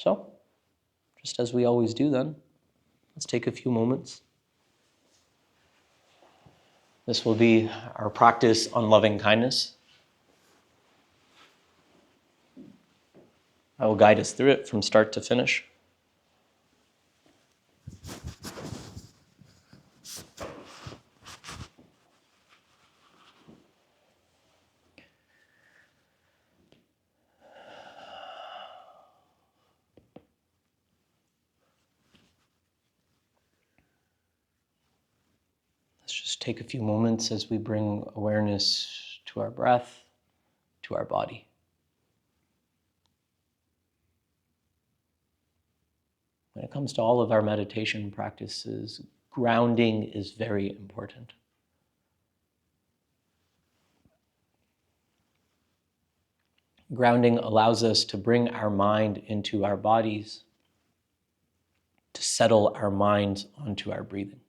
So, just as we always do then, let's take a few moments. This will be our practice on loving kindness. I will guide us through it from start to finish. Let's just take a few moments as we bring awareness to our breath, to our body. When it comes to all of our meditation practices, grounding is very important. Grounding allows us to bring our mind into our bodies, to settle our minds onto our breathing.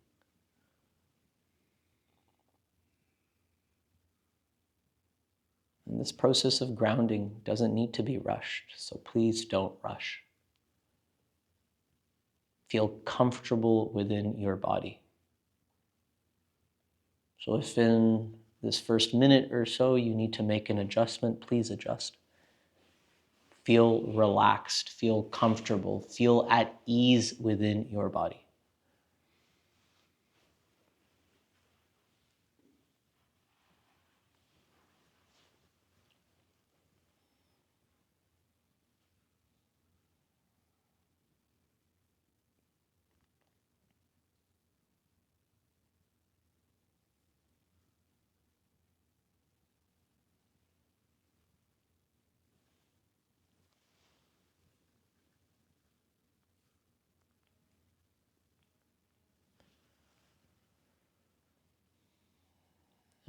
And this process of grounding doesn't need to be rushed, so please don't rush. Feel comfortable within your body. So if in this first minute or so you need to make an adjustment, please adjust. Feel relaxed, feel comfortable, feel at ease within your body.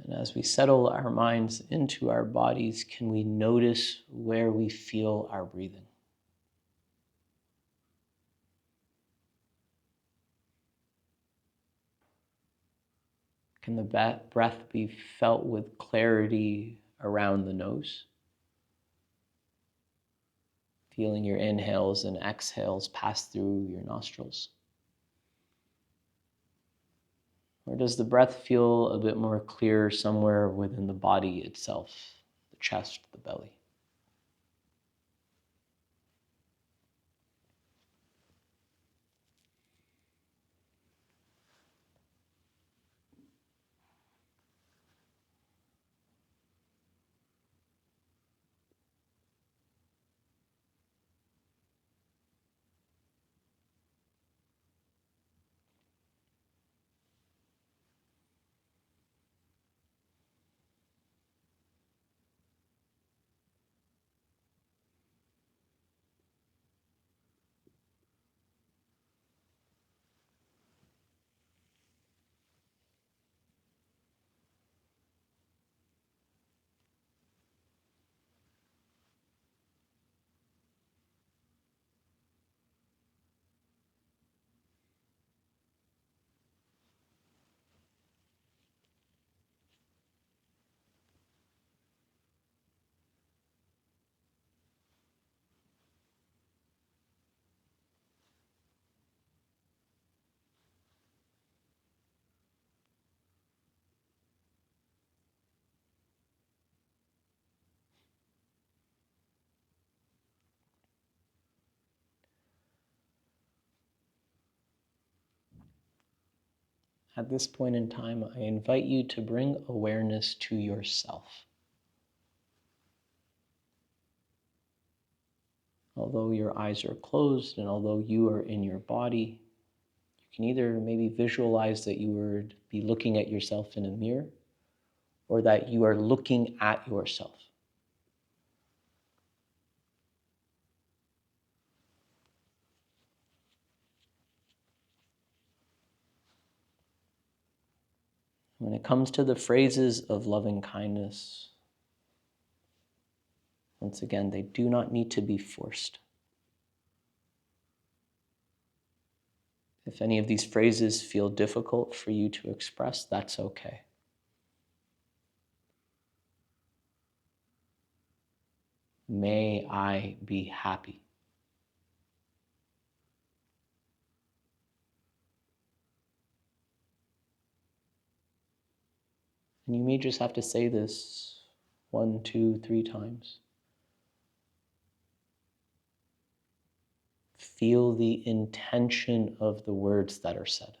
And as we settle our minds into our bodies, can we notice where we feel our breathing? Can the breath be felt with clarity around the nose? Feeling your inhales and exhales pass through your nostrils? Or does the breath feel a bit more clear somewhere within the body itself, the chest, the belly? At this point in time, I invite you to bring awareness to yourself. Although your eyes are closed and although you are in your body, you can either maybe visualize that you would be looking at yourself in a mirror or that you are looking at yourself. When it comes to the phrases of loving kindness, once again, they do not need to be forced. If any of these phrases feel difficult for you to express, that's okay. May I be happy. And you may just have to say this 1, 2, 3 times. Feel the intention of the words that are said.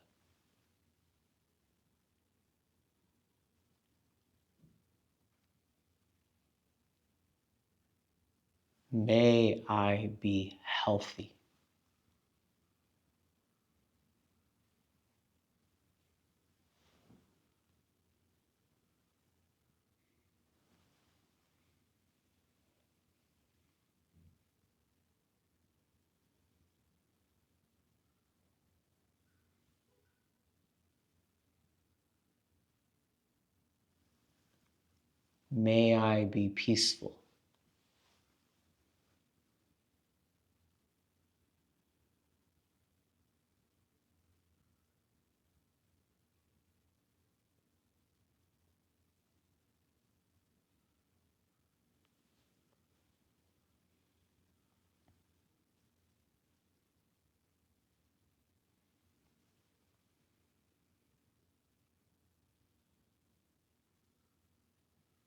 May I be healthy. May I be peaceful.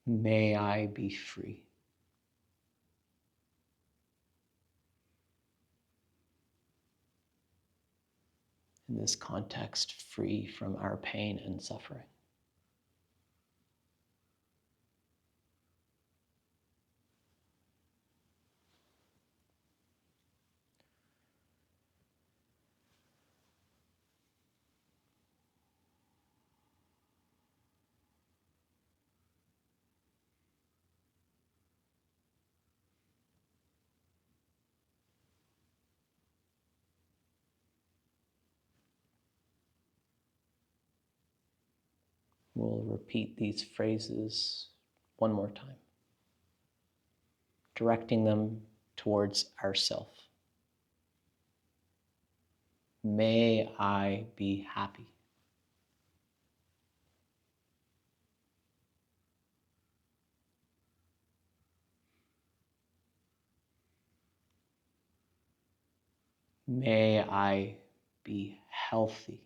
May I be free. In this context, free from our pain and suffering. We'll repeat these phrases one more time, directing them towards ourself. May I be happy. May I be healthy.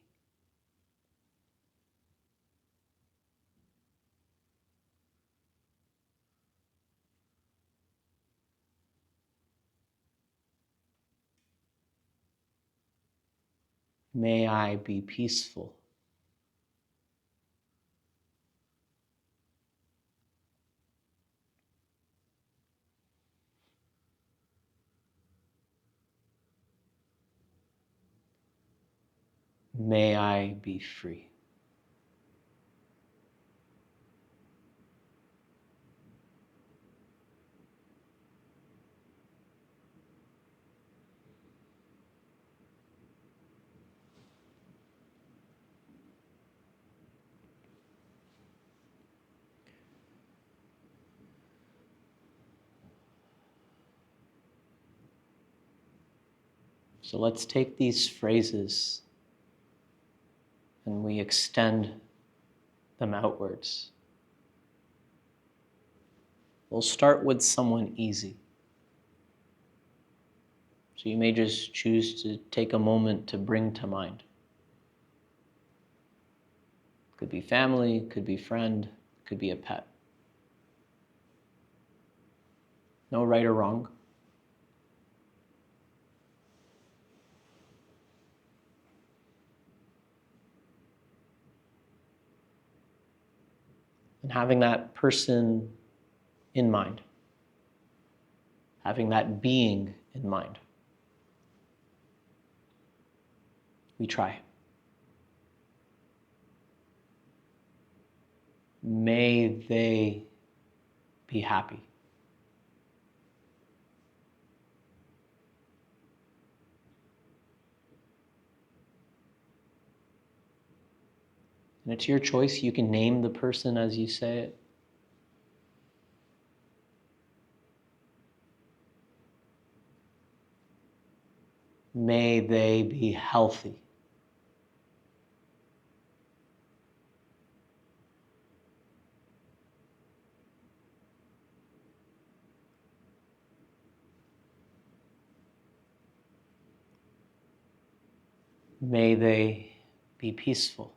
May I be peaceful. May I be free. So let's take these phrases and we extend them outwards. We'll start with someone easy. So you may just choose to take a moment to bring to mind. Could be family, could be friend, could be a pet. No right or wrong. And having that person in mind, having that being in mind. We try. May they be happy. And it's your choice. You can name the person as you say it. May they be healthy. May they be peaceful.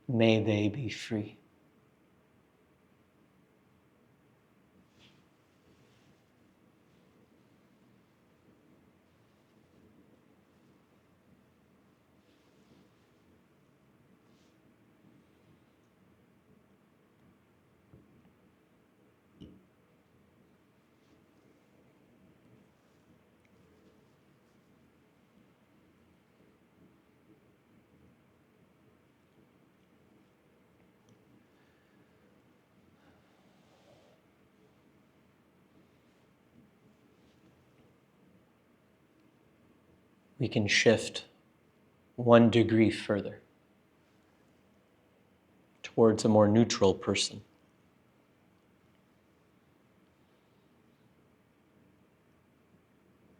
May they be free. We can shift 1 degree further towards a more neutral person.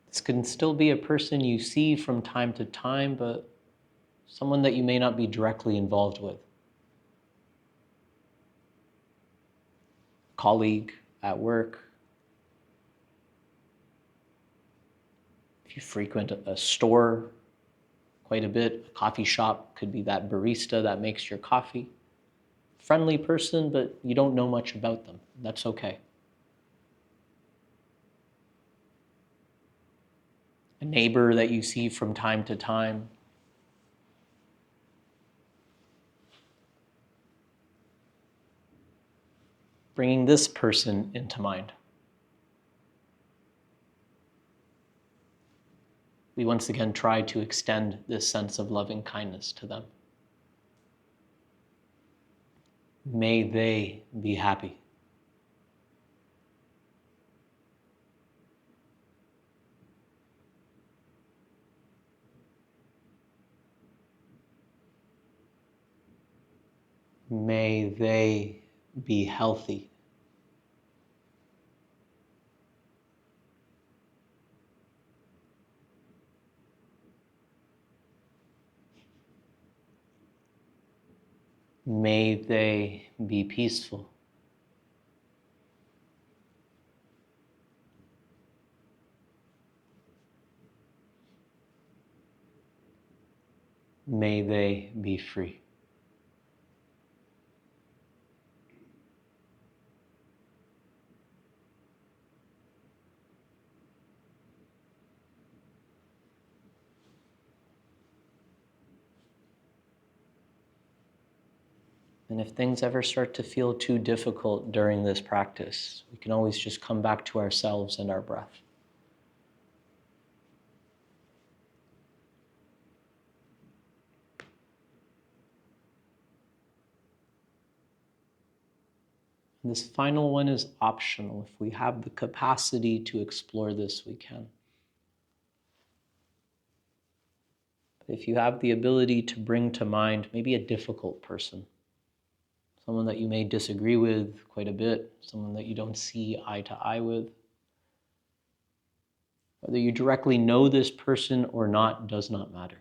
This can still be a person you see from time to time, but someone that you may not be directly involved with. Colleague at work. If you frequent a store quite a bit, a coffee shop, could be that barista that makes your coffee. Friendly person, but you don't know much about them. That's okay. A neighbor that you see from time to time. Bringing this person into mind. We once again try to extend this sense of loving kindness to them. May they be happy. May they be healthy. May they be peaceful. May they be free. And if things ever start to feel too difficult during this practice, we can always just come back to ourselves and our breath. This final one is optional. If we have the capacity to explore this, we can. But if you have the ability to bring to mind maybe a difficult person, someone that you may disagree with quite a bit, someone that you don't see eye to eye with, whether you directly know this person or not does not matter.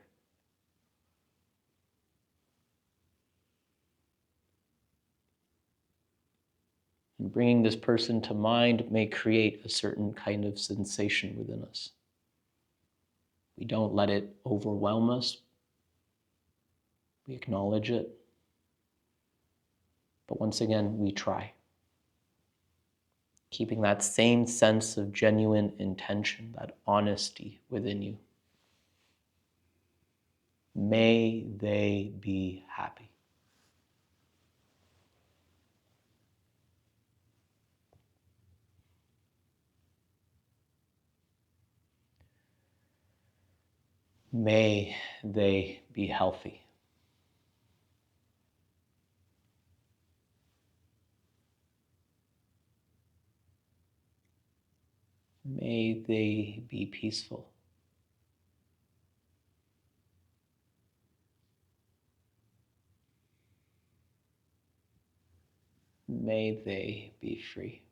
And bringing this person to mind may create a certain kind of sensation within us. We don't let it overwhelm us. We acknowledge it. But once again, we try. Keeping that same sense of genuine intention, that honesty within you. May they be happy. May they be healthy. May they be peaceful. May they be free.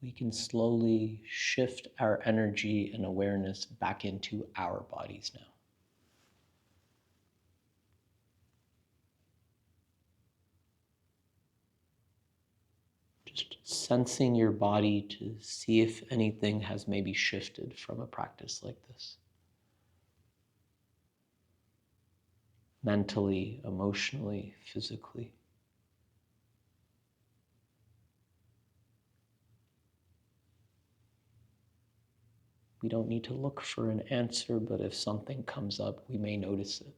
we can slowly shift our energy and awareness back into our bodies now. Just sensing your body to see if anything has maybe shifted from a practice like this. Mentally, emotionally, physically. We don't need to look for an answer, but if something comes up, we may notice it.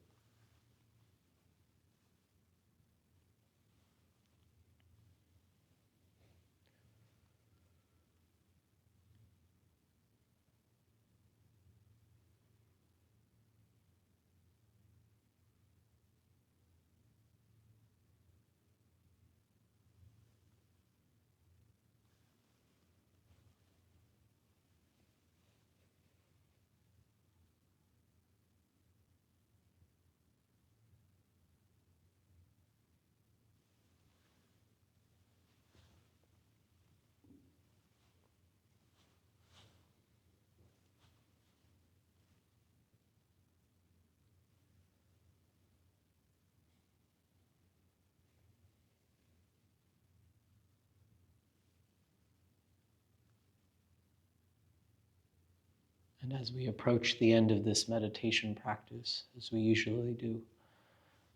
And as we approach the end of this meditation practice, as we usually do,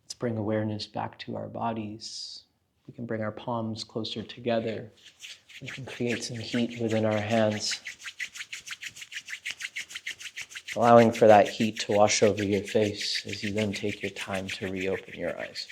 let's bring awareness back to our bodies. We can bring our palms closer together. We can create some heat within our hands, allowing for that heat to wash over your face as you then take your time to reopen your eyes.